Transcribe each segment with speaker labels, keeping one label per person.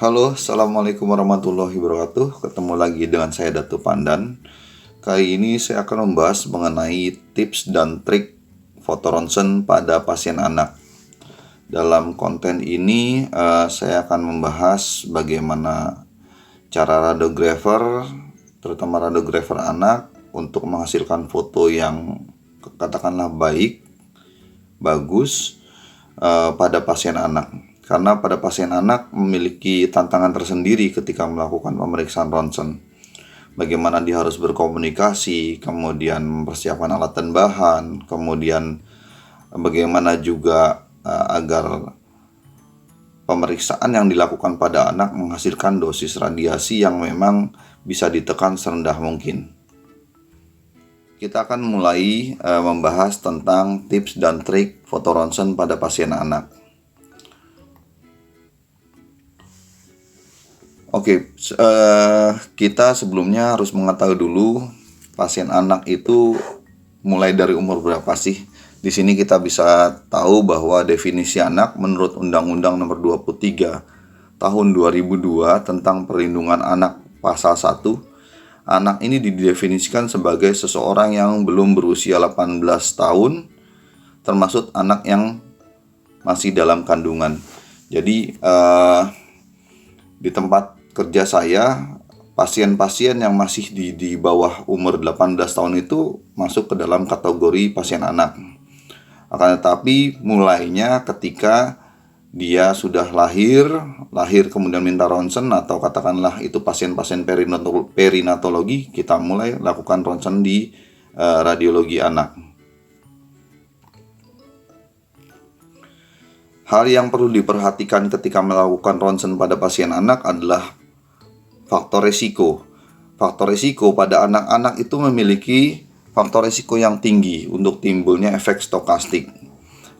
Speaker 1: Halo, Assalamualaikum warahmatullahi wabarakatuh. Ketemu lagi dengan saya Datu Pandan. Kali ini saya akan membahas mengenai tips dan trik foto ronsen pada pasien anak. Dalam konten ini saya akan membahas bagaimana cara radiografer, terutama radiografer anak, untuk menghasilkan foto yang katakanlah baik, bagus pada pasien anak. Karena pada pasien anak memiliki tantangan tersendiri ketika melakukan pemeriksaan ronsen. Bagaimana dia harus berkomunikasi, kemudian mempersiapkan alat dan bahan, kemudian bagaimana juga agar pemeriksaan yang dilakukan pada anak menghasilkan dosis radiasi yang memang bisa ditekan serendah mungkin. Kita akan mulai membahas tentang tips dan trik foto ronsen pada pasien anak. Oke, kita sebelumnya harus mengetahui dulu pasien anak itu mulai dari umur berapa sih? Di sini kita bisa tahu bahwa definisi anak menurut Undang-Undang Nomor 23 Tahun 2002 tentang Perlindungan Anak Pasal 1, anak ini didefinisikan sebagai seseorang yang belum berusia 18 tahun, termasuk anak yang masih dalam kandungan. Jadi di tempat kerja saya, pasien-pasien yang masih di bawah umur 18 tahun itu masuk ke dalam kategori pasien anak. Akan tetapi mulainya ketika dia sudah lahir kemudian minta ronsen, atau katakanlah itu pasien-pasien perinatologi, kita mulai lakukan ronsen di radiologi anak. Hal yang perlu diperhatikan ketika melakukan ronsen pada pasien anak adalah faktor risiko. Faktor risiko pada anak-anak itu memiliki faktor risiko yang tinggi untuk timbulnya efek stokastik,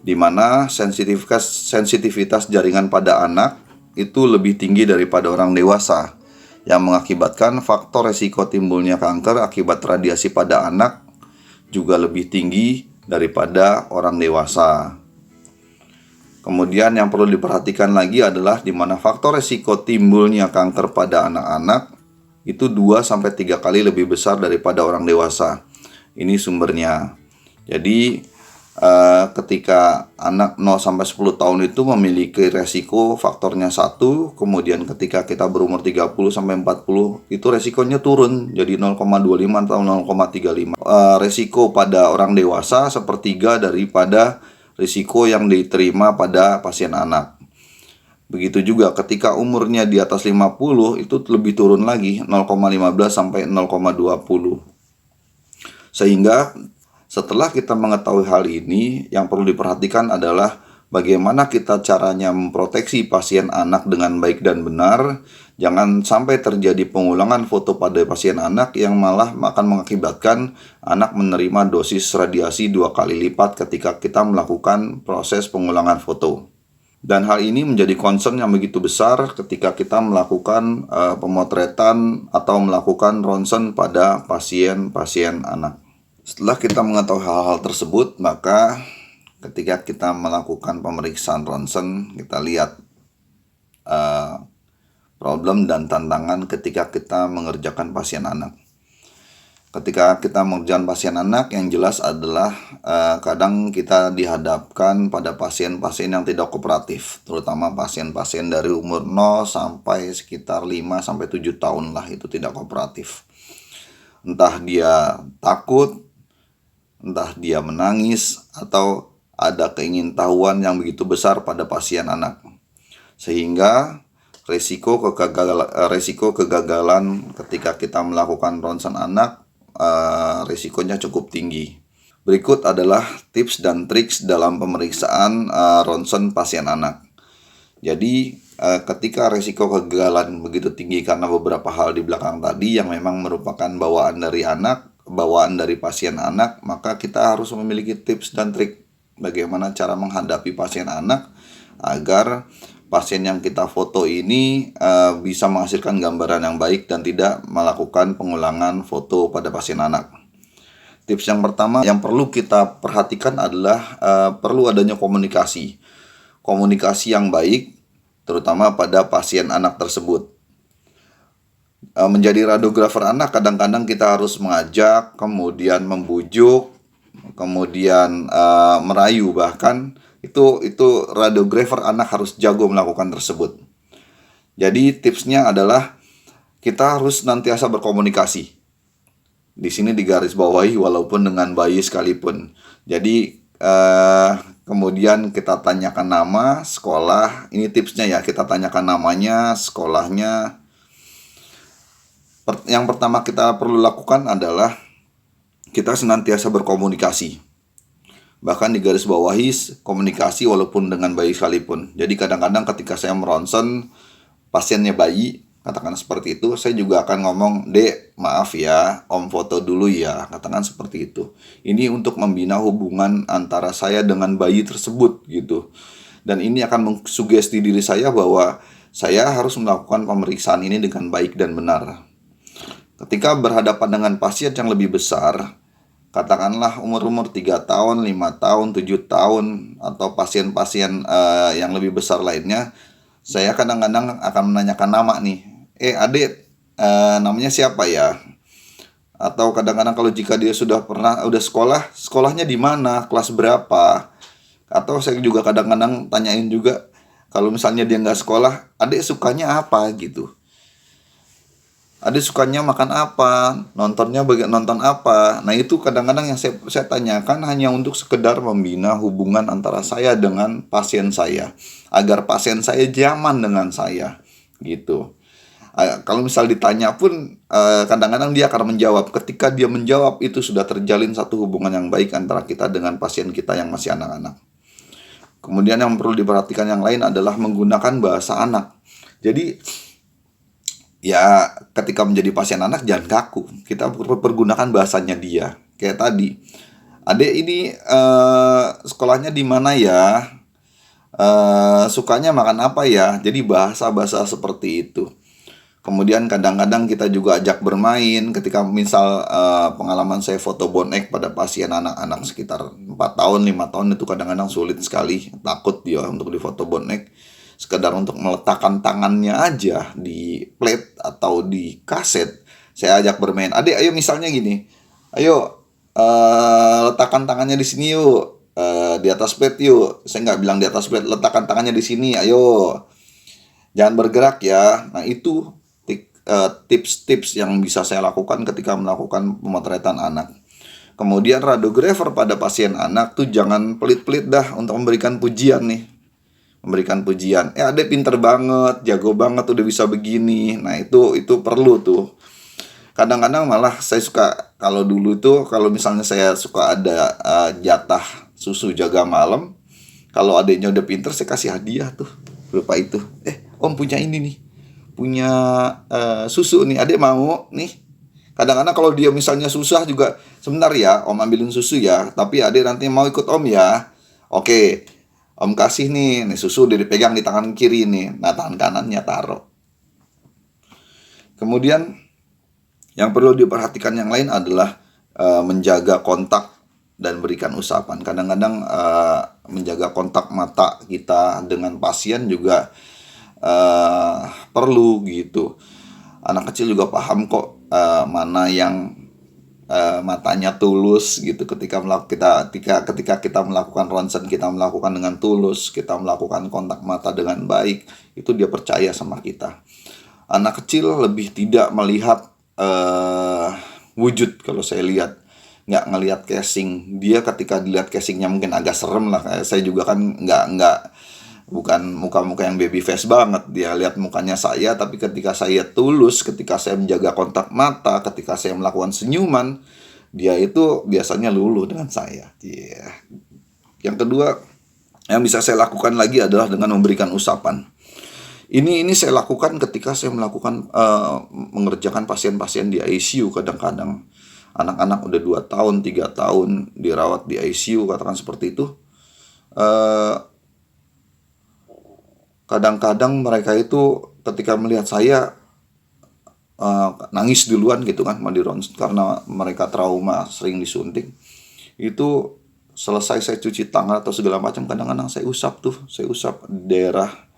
Speaker 1: di mana sensitivitas jaringan pada anak itu lebih tinggi daripada orang dewasa, yang mengakibatkan faktor risiko timbulnya kanker akibat radiasi pada anak juga lebih tinggi daripada orang dewasa. Kemudian yang perlu diperhatikan lagi adalah di mana faktor risiko timbulnya kanker pada anak-anak itu 2-3 kali lebih besar daripada orang dewasa. Ini sumbernya. Jadi ketika anak 0-10 tahun itu memiliki resiko faktornya 1, kemudian ketika kita berumur 30-40 itu resikonya turun jadi 0,25 atau 0,35. Resiko pada orang dewasa sepertiga daripada risiko yang diterima pada pasien anak. Begitu juga ketika umurnya di atas 50 itu lebih turun lagi 0,15 sampai 0,20. Sehingga setelah kita mengetahui hal ini, yang perlu diperhatikan adalah bagaimana kita caranya memproteksi pasien anak dengan baik dan benar. Jangan sampai terjadi pengulangan foto pada pasien anak yang malah akan mengakibatkan anak menerima dosis radiasi 2 kali lipat ketika kita melakukan proses pengulangan foto. Dan hal ini menjadi concern yang begitu besar ketika kita melakukan pemotretan atau melakukan ronsen pada pasien-pasien anak. Setelah kita mengetahui hal-hal tersebut, maka ketika kita melakukan pemeriksaan ronsen, kita lihat problem dan tantangan ketika kita mengerjakan pasien anak. Ketika kita mengerjakan pasien anak, yang jelas adalah kadang kita dihadapkan pada pasien-pasien yang tidak kooperatif, terutama pasien-pasien dari umur 0 sampai sekitar 5-7 tahun lah, itu tidak kooperatif. Entah dia takut, entah dia menangis, atau ada keingintahuan yang begitu besar pada pasien anak, sehingga resiko kegagalan ketika kita melakukan ronsen anak risikonya cukup tinggi. Berikut adalah tips dan triks dalam pemeriksaan ronsen pasien anak. Jadi ketika risiko kegagalan begitu tinggi karena beberapa hal di belakang tadi yang memang merupakan bawaan dari anak, bawaan dari pasien anak, maka kita harus memiliki tips dan trik bagaimana cara menghadapi pasien anak agar pasien yang kita foto ini bisa menghasilkan gambaran yang baik dan tidak melakukan pengulangan foto pada pasien anak. Tips yang pertama yang perlu kita perhatikan adalah perlu adanya komunikasi yang baik, terutama pada pasien anak tersebut. Menjadi radiografer anak kadang-kadang kita harus mengajak, kemudian membujuk, kemudian merayu, bahkan itu radiografer anak harus jago melakukan tersebut. Jadi tipsnya adalah kita harus nantiasa berkomunikasi. Di sini digarisbawahi walaupun dengan bayi sekalipun. Jadi kemudian kita tanyakan nama, sekolah. Ini tipsnya ya, kita tanyakan namanya, sekolahnya. Yang pertama kita perlu lakukan adalah kita senantiasa berkomunikasi. Bahkan digarisbawahi komunikasi walaupun dengan bayi sekalipun. Jadi kadang-kadang ketika saya meronsen pasiennya bayi, katakan seperti itu, saya juga akan ngomong, "Dek, maaf ya, Om foto dulu ya," katakan seperti itu. Ini untuk membina hubungan antara saya dengan bayi tersebut gitu. Dan ini akan mensugesti diri saya bahwa saya harus melakukan pemeriksaan ini dengan baik dan benar. Ketika berhadapan dengan pasien yang lebih besar, katakanlah umur-umur 3 tahun, 5 tahun, 7 tahun, atau pasien-pasien yang lebih besar lainnya, saya kadang-kadang akan menanyakan nama nih. Adik, namanya siapa ya? Atau kadang-kadang kalau jika dia udah sekolahnya di mana, kelas berapa? Atau saya juga kadang-kadang tanyain juga, kalau misalnya dia nggak sekolah, adik sukanya apa gitu. Adik sukanya makan apa, nonton apa. Nah itu kadang-kadang yang saya tanyakan hanya untuk sekedar membina hubungan antara saya dengan pasien saya, agar pasien saya nyaman dengan saya gitu. Kalau misal ditanya pun kadang-kadang dia akan menjawab. Ketika dia menjawab, itu sudah terjalin satu hubungan yang baik antara kita dengan pasien kita yang masih anak-anak. Kemudian yang perlu diperhatikan yang lain adalah menggunakan bahasa anak. Jadi ya ketika menjadi pasien anak jangan kaku. Kita pergunakan bahasanya dia. Kayak tadi, "Adek ini sekolahnya di mana ya? Sukanya makan apa ya?" Jadi bahasa-bahasa seperti itu. Kemudian kadang-kadang kita juga ajak bermain. Ketika misal pengalaman saya foto bonek pada pasien anak-anak sekitar 4 tahun, 5 tahun, itu kadang-kadang sulit sekali. Takut dia untuk difoto bonek. Sekedar untuk meletakkan tangannya aja di plate atau di kaset, saya ajak bermain. "Adik, ayo misalnya gini, ayo letakkan tangannya di sini yuk, di atas plate yuk." Saya nggak bilang di atas plate, letakkan tangannya di sini, ayo, jangan bergerak ya. Nah itu tips-tips yang bisa saya lakukan ketika melakukan pemotretan anak. Kemudian radiografer pada pasien anak tuh jangan pelit-pelit dah untuk memberikan pujian nih. Memberikan pujian, "Adek pinter banget, jago banget, udah bisa begini." Nah itu perlu tuh. Kadang-kadang malah saya suka, kalau dulu tuh kalau misalnya saya suka ada jatah susu jaga malam, kalau adiknya udah pinter saya kasih hadiah tuh berupa itu. Om punya ini nih, punya susu nih, adek mau nih. Kadang-kadang kalau dia misalnya susah juga, "Sebentar ya, om ambilin susu ya, tapi adek nanti mau ikut om ya." "Oke, om kasih nih susu, dipegang di tangan kiri nih." Nah tangan kanannya taruh. Kemudian yang perlu diperhatikan yang lain adalah menjaga kontak dan berikan usapan. Kadang-kadang menjaga kontak mata kita dengan pasien juga perlu gitu. Anak kecil juga paham kok mana yang matanya tulus gitu. Ketika kita melakukan ronsen, kita melakukan dengan tulus, kita melakukan kontak mata dengan baik, itu dia percaya sama kita. Anak kecil lebih tidak melihat wujud. Kalau saya lihat, nggak ngelihat casing. Dia ketika dilihat casingnya mungkin agak serem lah. Saya juga kan bukan muka-muka yang baby face banget. Dia lihat mukanya saya, tapi ketika saya tulus, ketika saya menjaga kontak mata, ketika saya melakukan senyuman, dia itu biasanya luluh dengan saya. Yang kedua yang bisa saya lakukan lagi adalah dengan memberikan usapan. Ini saya lakukan ketika saya melakukan mengerjakan pasien-pasien di ICU. Kadang-kadang anak-anak udah 2 tahun, 3 tahun dirawat di ICU, katakan seperti itu. Kadang-kadang mereka itu ketika melihat saya nangis duluan gitu kan, karena mereka trauma sering disuntik. Itu selesai saya cuci tangan atau segala macam, kadang-kadang saya usap daerah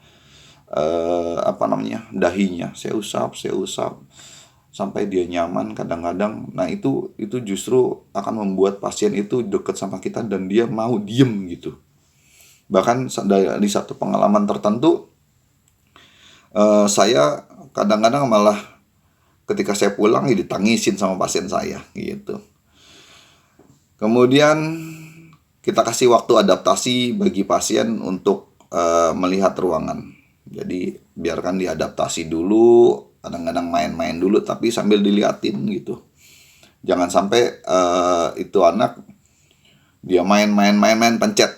Speaker 1: dahinya, saya usap sampai dia nyaman kadang-kadang. Nah, itu justru akan membuat pasien itu deket sama kita dan dia mau diem gitu. Bahkan di satu pengalaman tertentu, saya kadang-kadang malah ketika saya pulang ya ditangisin sama pasien saya gitu. Kemudian kita kasih waktu adaptasi bagi pasien untuk melihat ruangan. Jadi biarkan diadaptasi dulu, kadang-kadang main-main dulu tapi sambil diliatin gitu. Jangan sampai itu anak dia main pencet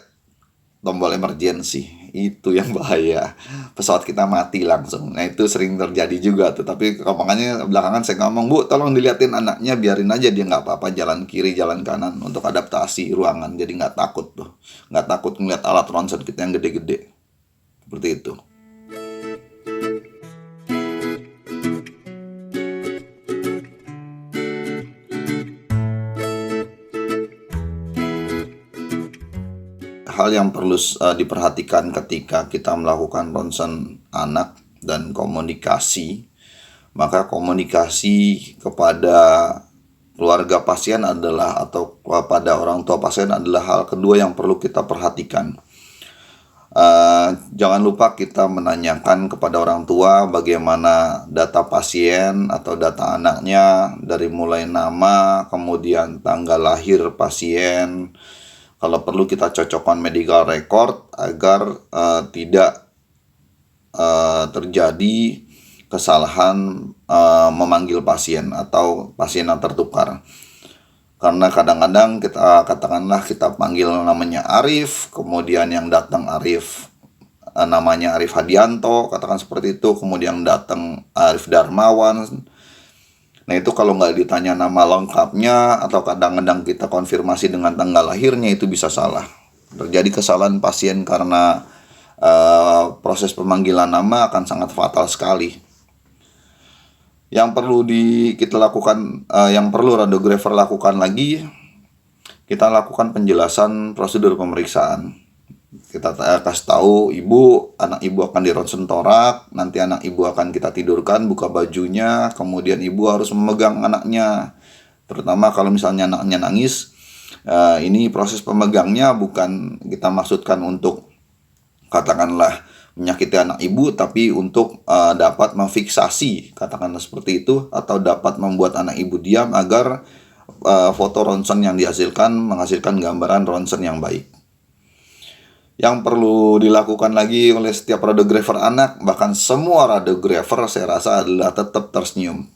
Speaker 1: tombol emergency. Itu yang bahaya. Pesawat kita mati langsung. Nah, itu sering terjadi juga tuh. Tapi makanya belakangan saya ngomong, Bu, tolong diliatin anaknya, biarin aja dia nggak apa-apa jalan kiri, jalan kanan untuk adaptasi ruangan. Jadi nggak takut tuh. Nggak takut ngeliat alat ronsen kita yang gede-gede. Seperti itu. Hal yang perlu diperhatikan ketika kita melakukan ronsen anak dan komunikasi, maka komunikasi kepada keluarga pasien adalah atau kepada orang tua pasien adalah hal kedua yang perlu kita perhatikan. Jangan lupa kita menanyakan kepada orang tua bagaimana data pasien atau data anaknya dari mulai nama, kemudian tanggal lahir pasien. Kalau perlu kita cocokkan medical record agar tidak terjadi kesalahan memanggil pasien atau pasien yang tertukar. Karena kadang-kadang kita panggil namanya Arif, kemudian yang datang Arif namanya Arif Hadianto, katakan seperti itu, kemudian datang Arif Darmawan. Nah, itu kalau nggak ditanya nama lengkapnya atau kadang-kadang kita konfirmasi dengan tanggal lahirnya, itu bisa salah. Terjadi kesalahan pasien karena proses pemanggilan nama akan sangat fatal sekali. Yang perlu kita lakukan, yang perlu radiografer lakukan lagi, kita lakukan penjelasan prosedur pemeriksaan. Kita kasih tahu anak ibu akan dironsen torak, nanti anak ibu akan kita tidurkan, buka bajunya, kemudian ibu harus memegang anaknya. Terutama kalau misalnya anaknya nangis, ini proses pemegangnya bukan kita maksudkan untuk katakanlah menyakiti anak ibu, tapi untuk dapat memfiksasi, katakanlah seperti itu, atau dapat membuat anak ibu diam agar foto ronsen yang menghasilkan gambaran ronsen yang baik. Yang perlu dilakukan lagi oleh setiap radiografer anak, bahkan semua radiografer saya rasa adalah tetap tersenyum.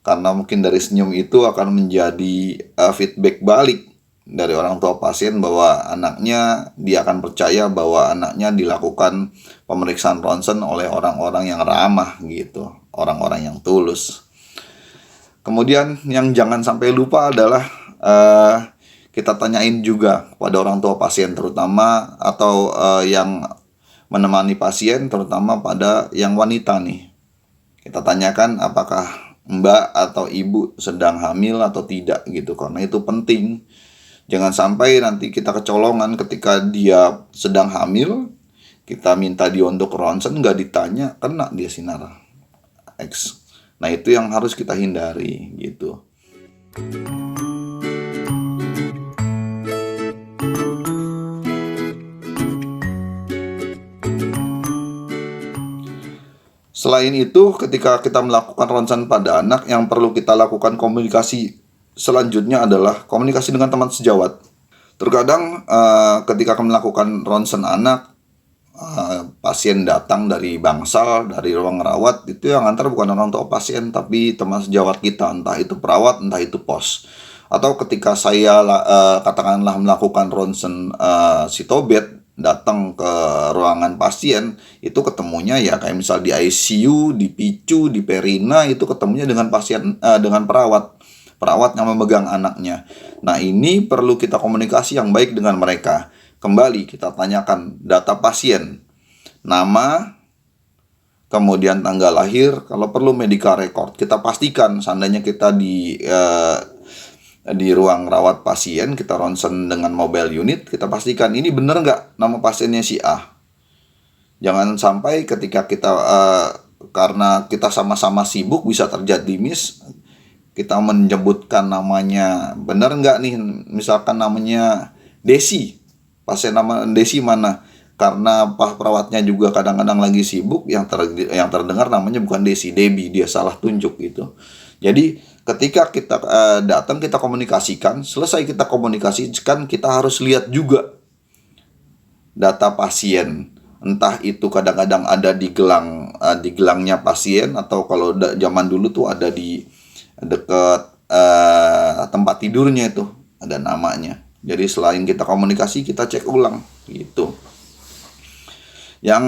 Speaker 1: Karena mungkin dari senyum itu akan menjadi feedback balik dari orang tua pasien bahwa dia akan percaya bahwa anaknya dilakukan pemeriksaan ronsen oleh orang-orang yang ramah gitu, orang-orang yang tulus. Kemudian yang jangan sampai lupa adalah kita tanyain juga kepada orang tua pasien terutama atau yang menemani pasien, terutama pada yang wanita nih. Kita tanyakan apakah mbak atau ibu sedang hamil atau tidak gitu, karena itu penting. Jangan sampai nanti kita kecolongan ketika dia sedang hamil, kita minta dia untuk ronsen, nggak ditanya, kena dia sinar X. Nah, itu yang harus kita hindari gitu. Selain itu, ketika kita melakukan ronsen pada anak, yang perlu kita lakukan komunikasi selanjutnya adalah komunikasi dengan teman sejawat. Terkadang ketika melakukan ronsen anak, pasien datang dari bangsal, dari ruang rawat, itu yang antar bukan orang tua pasien, tapi teman sejawat kita, entah itu perawat, entah itu pos. Atau ketika saya katakanlah melakukan ronsen sitobet, datang ke ruangan pasien, itu ketemunya ya kayak misal di ICU, di PICU, di perina, itu ketemunya dengan dengan perawat yang memegang anaknya. Nah, ini perlu kita komunikasi yang baik dengan mereka. Kembali kita tanyakan data pasien, nama, kemudian tanggal lahir, kalau perlu medical record. Kita pastikan seandainya kita di ruang rawat pasien, kita ronsen dengan mobile unit, kita pastikan ini benar nggak nama pasiennya si A. Jangan sampai ketika kita karena kita sama-sama sibuk bisa terjadi miss, kita menyebutkan namanya benar nggak nih, misalkan namanya Desi, pasien nama Desi mana, karena perawatnya juga kadang-kadang lagi sibuk, yang terdengar namanya bukan Desi, Debbie, dia salah tunjuk gitu. Jadi ketika kita datang, kita komunikasikan, selesai kita komunikasikan, kita harus lihat juga data pasien, entah itu kadang-kadang ada di gelangnya pasien, atau kalau zaman dulu tuh ada di dekat tempat tidurnya, itu ada namanya. Jadi selain kita komunikasi, kita cek ulang gitu. Yang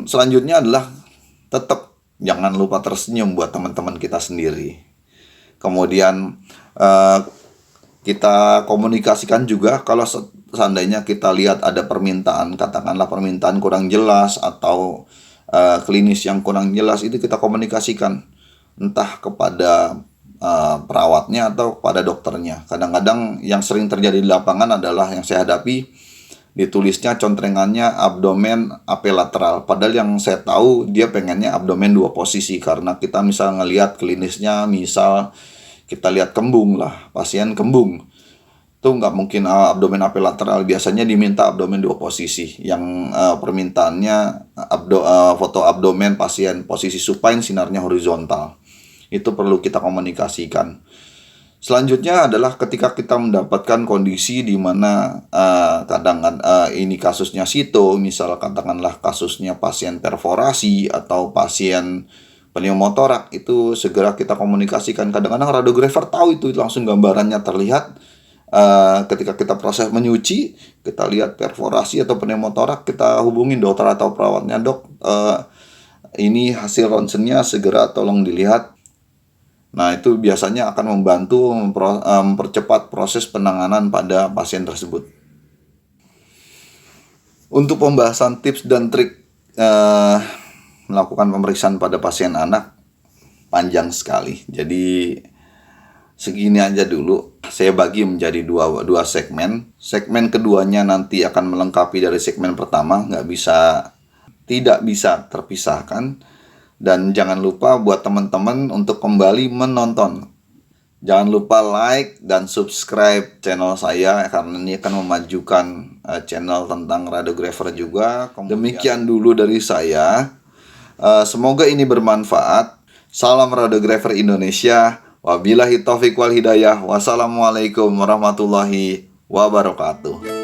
Speaker 1: selanjutnya adalah tetap jangan lupa tersenyum buat teman-teman kita sendiri. Kemudian kita komunikasikan juga kalau seandainya kita lihat ada permintaan, katakanlah permintaan kurang jelas atau klinis yang kurang jelas, itu kita komunikasikan entah kepada perawatnya atau kepada dokternya. Kadang-kadang yang sering terjadi di lapangan adalah yang saya hadapi, ditulisnya contrengannya abdomen apelateral, padahal yang saya tahu dia pengennya abdomen 2 posisi, karena kita misal ngelihat klinisnya, misal kita lihat kembung lah, pasien kembung itu nggak mungkin abdomen apelateral, biasanya diminta abdomen 2 posisi. Yang permintaannya foto abdomen pasien posisi supine, sinarnya horizontal. Itu perlu kita komunikasikan. Selanjutnya adalah ketika kita mendapatkan kondisi di mana ini kasusnya sito, misal katakanlah kasusnya pasien perforasi atau pasien pneumotorak, itu segera kita komunikasikan. Kadang-kadang radiografer tahu itu langsung gambarannya terlihat. Ketika kita proses menyuci, kita lihat perforasi atau pneumotorak, kita hubungin dokter atau perawatnya, dok, ini hasil ronsennya, segera tolong dilihat. Nah, itu biasanya akan membantu mempercepat proses penanganan pada pasien tersebut. Untuk pembahasan tips dan trik melakukan pemeriksaan pada pasien anak panjang sekali. Jadi segini aja dulu. Saya bagi menjadi dua segmen. Segmen keduanya nanti akan melengkapi dari segmen pertama, tidak bisa terpisahkan. Dan jangan lupa buat teman-teman untuk kembali menonton. Jangan lupa like dan subscribe channel saya, karena ini akan memajukan channel tentang radiografer juga. Demikian dulu dari saya. Semoga ini bermanfaat. Salam radiografer Indonesia. Wabillahi taufiq wal hidayah. Wassalamualaikum warahmatullahi wabarakatuh.